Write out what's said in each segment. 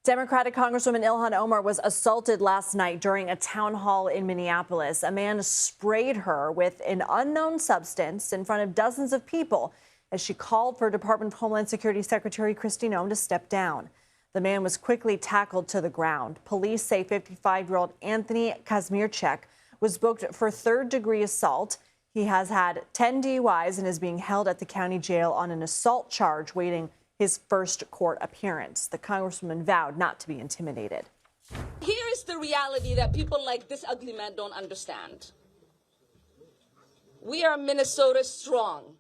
Democratic Congresswoman Ilhan Omar was assaulted last night during a town hall in Minneapolis. A man sprayed her with an unknown substance in front of dozens of people as she called for Department of Homeland Security Secretary Kristi Noem to step down. The man was quickly tackled to the ground. Police say 55-year-old Anthony Kazmierczak was booked for third-degree assault. He has had 10 DUIs and is being held at the county jail on an assault charge, waiting his first court appearance. The congresswoman vowed not to be intimidated. Here is the reality that people like this ugly man don't understand. We are Minnesota strong,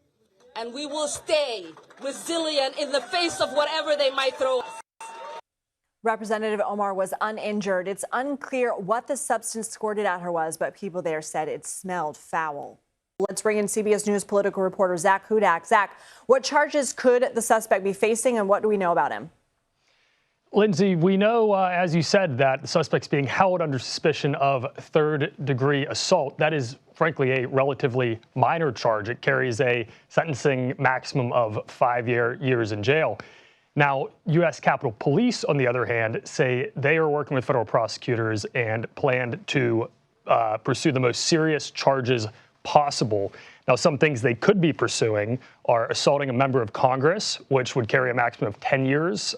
and we will stay resilient in the face of whatever they might throw. Representative Omar was uninjured. It's unclear what the substance squirted at her was, but people there said it smelled foul. Let's bring in CBS News political reporter Zach Hudak. Zach, what charges could the suspect be facing, and what do we know about him? Lindsay, we know, as you said, that the suspect's being held under suspicion of third-degree assault. That is, frankly, a relatively minor charge. It carries a sentencing maximum of 5 years in jail. Now, U.S. Capitol Police, on the other hand, say they are working with federal prosecutors and plan to pursue the most serious charges possible. Now, some things they could be pursuing are assaulting a member of Congress, which would carry a maximum of 10 years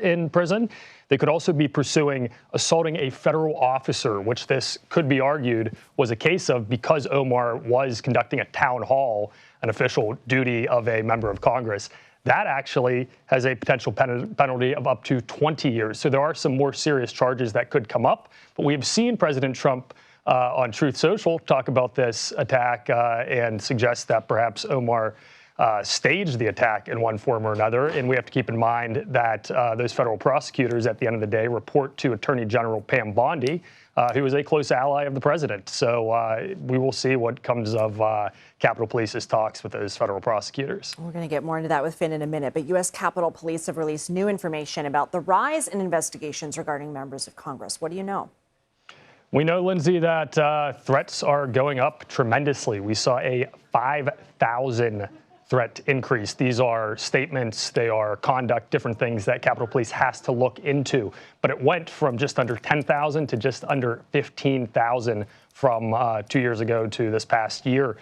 in prison. They could also be pursuing assaulting a federal officer, which this could be argued was a case of because Omar was conducting a town hall, an official duty of a member of Congress. That actually has a potential penalty of up to 20 years. So there are some more serious charges that could come up. But we've seen President Trump on Truth Social talk about this attack and suggest that perhaps Omar staged the attack in one form or another. And we have to keep in mind that those federal prosecutors at the end of the day report to Attorney General Pam Bondi, who is a close ally of the president. So we will see what comes of Capitol Police's talks with those federal prosecutors. We're going to get more into that with Finn in a minute. But U.S. Capitol Police have released new information about the rise in investigations regarding members of Congress. What do you know? We know, Lindsay, that threats are going up tremendously. We saw a 5,000 threat increase. These are statements, they are conduct, different things that Capitol Police has to look into. But it went from just under 10,000 to just under 15,000 from 2 years ago to this past year.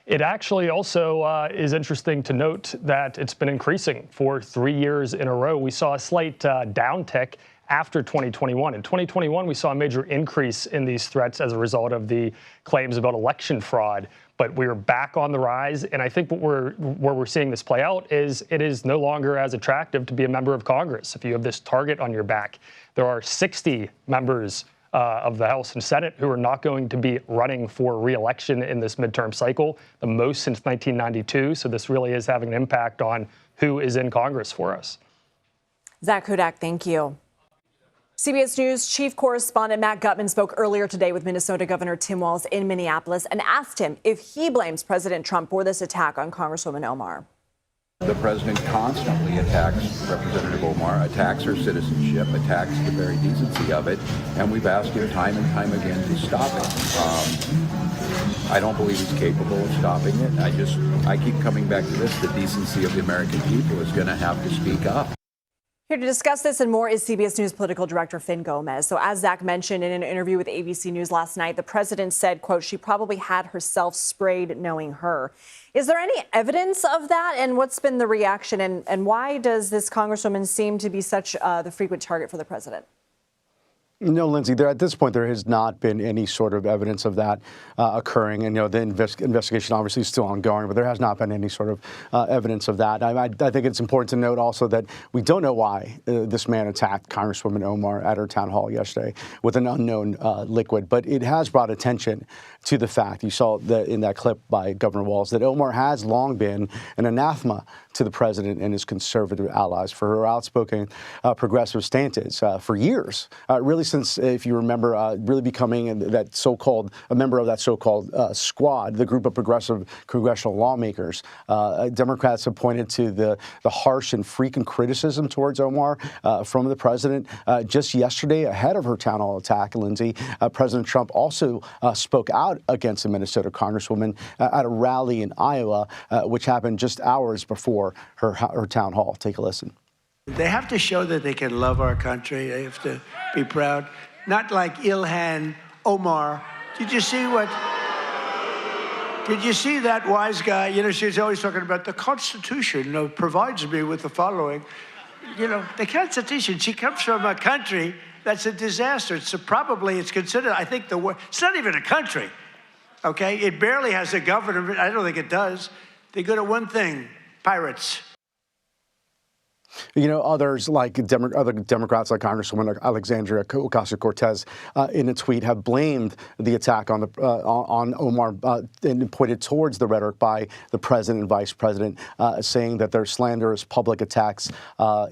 It actually also is interesting to note that it's been increasing for 3 years in a row. We saw a slight downtick after 2021. In 2021, we saw a major increase in these threats as a result of the claims about election fraud. But we are back on the rise. And I think where we're seeing this play out is it is no longer as attractive to be a member of Congress. If you have this target on your back, there are 60 members of the House and Senate who are not going to be running for re-election in this midterm cycle, the most since 1992. So this really is having an impact on who is in Congress for us. Zach Hudak, thank you. CBS News chief correspondent Matt Gutman spoke earlier today with Minnesota Governor Tim Walz in Minneapolis and asked him if he blames President Trump for this attack on Congresswoman Omar. The president constantly attacks Representative Omar, attacks her citizenship, attacks the very decency of it, and we've asked him time and time again to stop it. I don't believe he's capable of stopping it. I keep coming back to this. The decency of the American people is going to have to speak up. Here to discuss this and more is CBS News political director Finn Gomez. So as Zach mentioned in an interview with ABC News last night, the president said, quote, she probably had herself sprayed knowing her. Is there any evidence of that? And what's been the reaction? And why does this congresswoman seem to be such the frequent target for the president? No, Lindsay, at this point, there has not been any sort of evidence of that occurring. And, the investigation obviously is still ongoing, but there has not been any sort of evidence of that. I think it's important to note also that we don't know why this man attacked Congresswoman Omar at her town hall yesterday with an unknown liquid. But it has brought attention to the fact, you saw in that clip by Governor Walz, that Omar has long been an anathema to the president and his conservative allies for her outspoken progressive stances for years, really since, if you remember, really becoming a member of that so-called squad, the group of progressive congressional lawmakers. Democrats have pointed to the harsh and frequent criticism towards Omar from the president. Just yesterday, ahead of her town hall attack, Lindsay, President Trump also spoke out against the Minnesota congresswoman at a rally in Iowa, which happened just hours before her town hall. Take a listen. They have to show that they can love our country. They have to be proud. Not like Ilhan Omar. Did you see that wise guy? You know, she's always talking about the Constitution provides me with the following. You know, the Constitution, she comes from a country that's a disaster. It's considered, I think, it's not even a country, okay? It barely has a government. I don't think it does. They're good at one thing, pirates. You know, others like other Democrats like Congresswoman Alexandria Ocasio-Cortez in a tweet have blamed the attack on Omar and pointed towards the rhetoric by the president and vice president, saying that their slanderous public attacks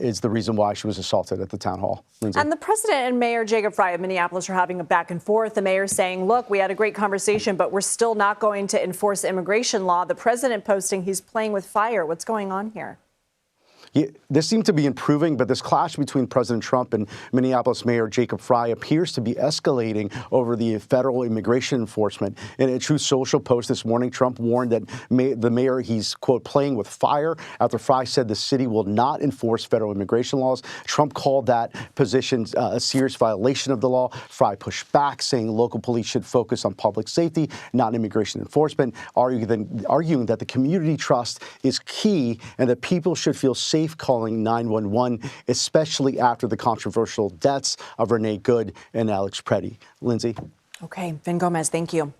is the reason why she was assaulted at the town hall. Lindsay. And the president and Mayor Jacob Frey of Minneapolis are having a back and forth. The mayor saying, look, we had a great conversation, but we're still not going to enforce immigration law. The president posting he's playing with fire. What's going on here? This seemed to be improving, but this clash between President Trump and Minneapolis Mayor Jacob Frey appears to be escalating over the federal immigration enforcement. In a Truth Social post this morning, Trump warned that the mayor, he's, quote, playing with fire after Frey said the city will not enforce federal immigration laws. Trump called that position a serious violation of the law. Frey pushed back, saying local police should focus on public safety, not immigration enforcement, arguing that the community trust is key and that people should feel safe calling 911, especially after the controversial deaths of Renee Good and Alex Preddy. Lindsay. Okay, Vin Gomez, thank you.